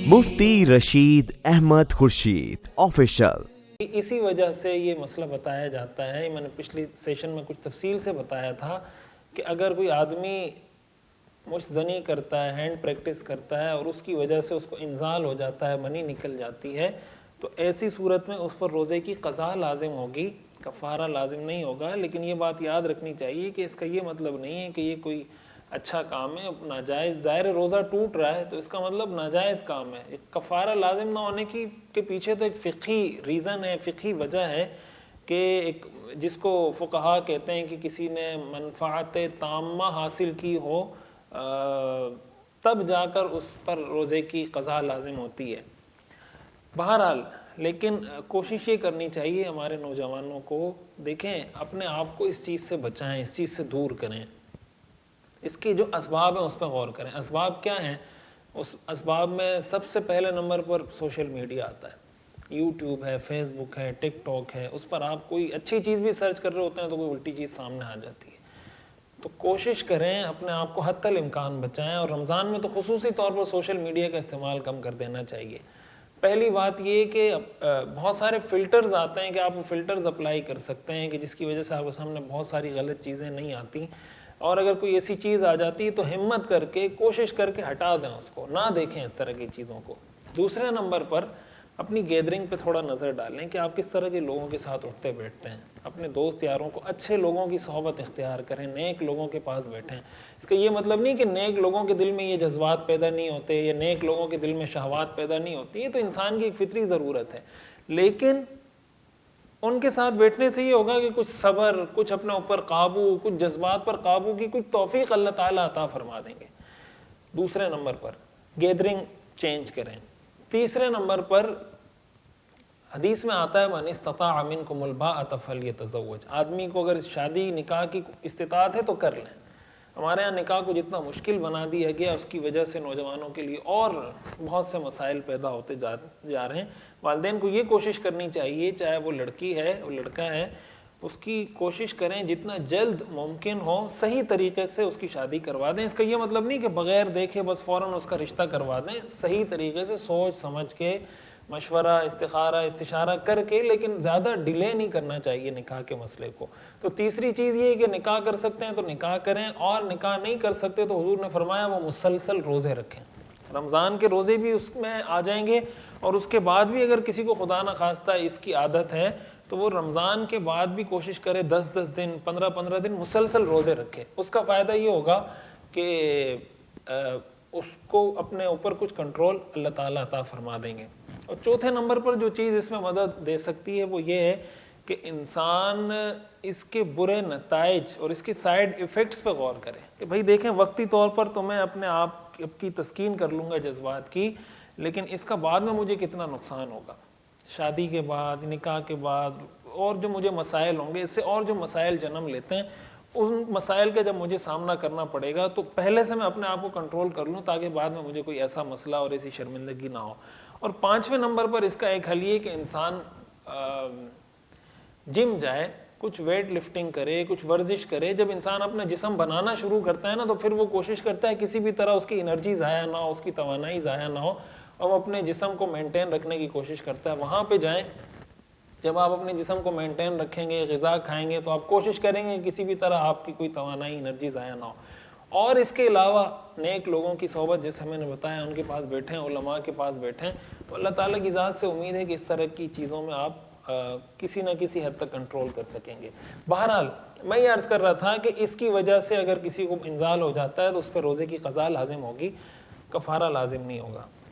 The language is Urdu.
مفتی رشید احمد خورشید آفیشل. اسی وجہ سے یہ مسئلہ بتایا جاتا ہے، میں نے پچھلی سیشن میں کچھ تفصیل سے بتایا تھا کہ اگر کوئی آدمی مشت زنی کرتا ہے، ہینڈ پریکٹس کرتا ہے اور اس کی وجہ سے اس کو انزال ہو جاتا ہے، منی نکل جاتی ہے، تو ایسی صورت میں اس پر روزے کی قضا لازم ہوگی، کفارہ لازم نہیں ہوگا. لیکن یہ بات یاد رکھنی چاہیے کہ اس کا یہ مطلب نہیں ہے کہ یہ کوئی اچھا کام ہے، ناجائز. ظاہر روزہ ٹوٹ رہا ہے تو اس کا مطلب ناجائز کام ہے. کفارہ لازم نہ ہونے کے پیچھے تو ایک فقہی ریزن ہے، فقہی وجہ ہے کہ ایک جس کو فقہا کہتے ہیں کہ کسی نے منفعت تامہ حاصل کی ہو تب جا کر اس پر روزے کی قضا لازم ہوتی ہے. بہرحال لیکن کوشش یہ کرنی چاہیے ہمارے نوجوانوں کو، دیکھیں اپنے آپ کو اس چیز سے بچائیں، اس چیز سے دور کریں. اس کے جو اسباب ہیں اس پہ غور کریں. اسباب کیا ہیں؟ اس اسباب میں سب سے پہلے نمبر پر سوشل میڈیا آتا ہے. یوٹیوب ہے، فیس بک ہے، ٹک ٹاک ہے، اس پر آپ کوئی اچھی چیز بھی سرچ کر رہے ہوتے ہیں تو کوئی الٹی چیز سامنے آ جاتی ہے. تو کوشش کریں اپنے آپ کو حتی الامکان بچائیں، اور رمضان میں تو خصوصی طور پر سوشل میڈیا کا استعمال کم کر دینا چاہیے. پہلی بات یہ کہ بہت سارے فلٹرز آتے ہیں کہ آپ وہ فلٹرز اپلائی کر سکتے ہیں کہ جس کی وجہ سے آپ کے سامنے بہت ساری غلط چیزیں نہیں آتی، اور اگر کوئی ایسی چیز آ جاتی ہے تو ہمت کر کے کوشش کر کے ہٹا دیں اس کو، نہ دیکھیں اس طرح کی چیزوں کو. دوسرے نمبر پر اپنی گیدرنگ پہ تھوڑا نظر ڈالیں کہ آپ کس طرح کے لوگوں کے ساتھ اٹھتے بیٹھتے ہیں. اپنے دوست یاروں کو اچھے لوگوں کی صحبت اختیار کریں، نیک لوگوں کے پاس بیٹھیں. اس کا یہ مطلب نہیں کہ نیک لوگوں کے دل میں یہ جذبات پیدا نہیں ہوتے یا نیک لوگوں کے دل میں شہوات پیدا نہیں ہوتی، یہ تو انسان کی ایک فطری ضرورت ہے. لیکن ان کے ساتھ بیٹھنے سے یہ ہوگا کہ کچھ صبر، کچھ اپنے اوپر قابو، کچھ جذبات پر قابو کی کچھ توفیق اللہ تعالیٰ عطا فرما دیں گے. دوسرے نمبر پر گیدرنگ چینج کریں. تیسرے نمبر پر حدیث میں آتا ہے من استطاع منکم الباءۃ فلیتزوج. آدمی کو اگر شادی نکاح کی استطاعت ہے تو کر لیں. ہمارے ہاں نکاح کو جتنا مشکل بنا دیا گیا اس کی وجہ سے نوجوانوں کے لیے اور بہت سے مسائل پیدا ہوتے جا رہے ہیں. والدین کو یہ کوشش کرنی چاہیے، چاہے وہ لڑکی ہے وہ لڑکا ہے، اس کی کوشش کریں جتنا جلد ممکن ہو صحیح طریقے سے اس کی شادی کروا دیں. اس کا یہ مطلب نہیں کہ بغیر دیکھے بس فوراً اس کا رشتہ کروا دیں. صحیح طریقے سے سوچ سمجھ کے، مشورہ، استخارہ، استشارہ کر کے، لیکن زیادہ ڈیلے نہیں کرنا چاہیے نکاح کے مسئلے کو. تو تیسری چیز یہ ہے کہ نکاح کر سکتے ہیں تو نکاح کریں، اور نکاح نہیں کر سکتے تو حضور نے فرمایا وہ مسلسل روزے رکھیں. رمضان کے روزے بھی اس میں آ جائیں گے، اور اس کے بعد بھی اگر کسی کو خدا نخواستہ اس کی عادت ہے تو وہ رمضان کے بعد بھی کوشش کرے 10 دن 15 دن مسلسل روزے رکھے. اس کا فائدہ یہ ہوگا کہ اس کو اپنے اوپر کچھ کنٹرول اللہ تعالیٰ عطا فرما دیں گے. اور چوتھے نمبر پر جو چیز اس میں مدد دے سکتی ہے وہ یہ ہے کہ انسان اس کے برے نتائج اور اس کے سائیڈ ایفیکٹس پہ غور کرے کہ بھائی دیکھیں وقتی طور پر تو میں اپنے آپ کی تسکین کر لوں گا جذبات کی، لیکن اس کا بعد میں مجھے کتنا نقصان ہوگا. شادی کے بعد، نکاح کے بعد اور جو مجھے مسائل ہوں گے، اس سے اور جو مسائل جنم لیتے ہیں، ان مسائل کا جب مجھے سامنا کرنا پڑے گا تو پہلے سے میں اپنے آپ کو کنٹرول کر لوں تاکہ بعد میں مجھے کوئی ایسا مسئلہ اور ایسی شرمندگی نہ ہو. اور پانچویں نمبر پر اس کا ایک حل یہ کہ انسان جم جائے، کچھ ویٹ لفٹنگ کرے، کچھ ورزش کرے. جب انسان اپنا جسم بنانا شروع کرتا ہے نا تو پھر وہ کوشش کرتا ہے کسی بھی طرح اس کی انرجی ضائع نہ ہو، اس کی توانائی ضائع نہ ہو، اور وہ اپنے جسم کو مینٹین رکھنے کی کوشش کرتا ہے. وہاں پہ جائیں، جب آپ اپنے جسم کو مینٹین رکھیں گے، غذا کھائیں گے، تو آپ کوشش کریں گے کسی بھی طرح آپ کی کوئی توانائی، انرجی ضائع نہ ہو. اور اس کے علاوہ نیک لوگوں کی صحبت جیسے میں نے بتایا ان کے پاس بیٹھیں، علماء کے پاس بیٹھیں. تو اللہ تعالیٰ کی ذات سے امید ہے کہ اس طرح کی چیزوں میں آپ کسی نہ کسی حد تک کنٹرول کر سکیں گے. بہرحال میں یہ عرض کر رہا تھا کہ اس کی وجہ سے اگر کسی کو انزال ہو جاتا ہے تو اس پہ روزے کی قضا لازم ہوگی، کفارہ لازم نہیں ہوگا.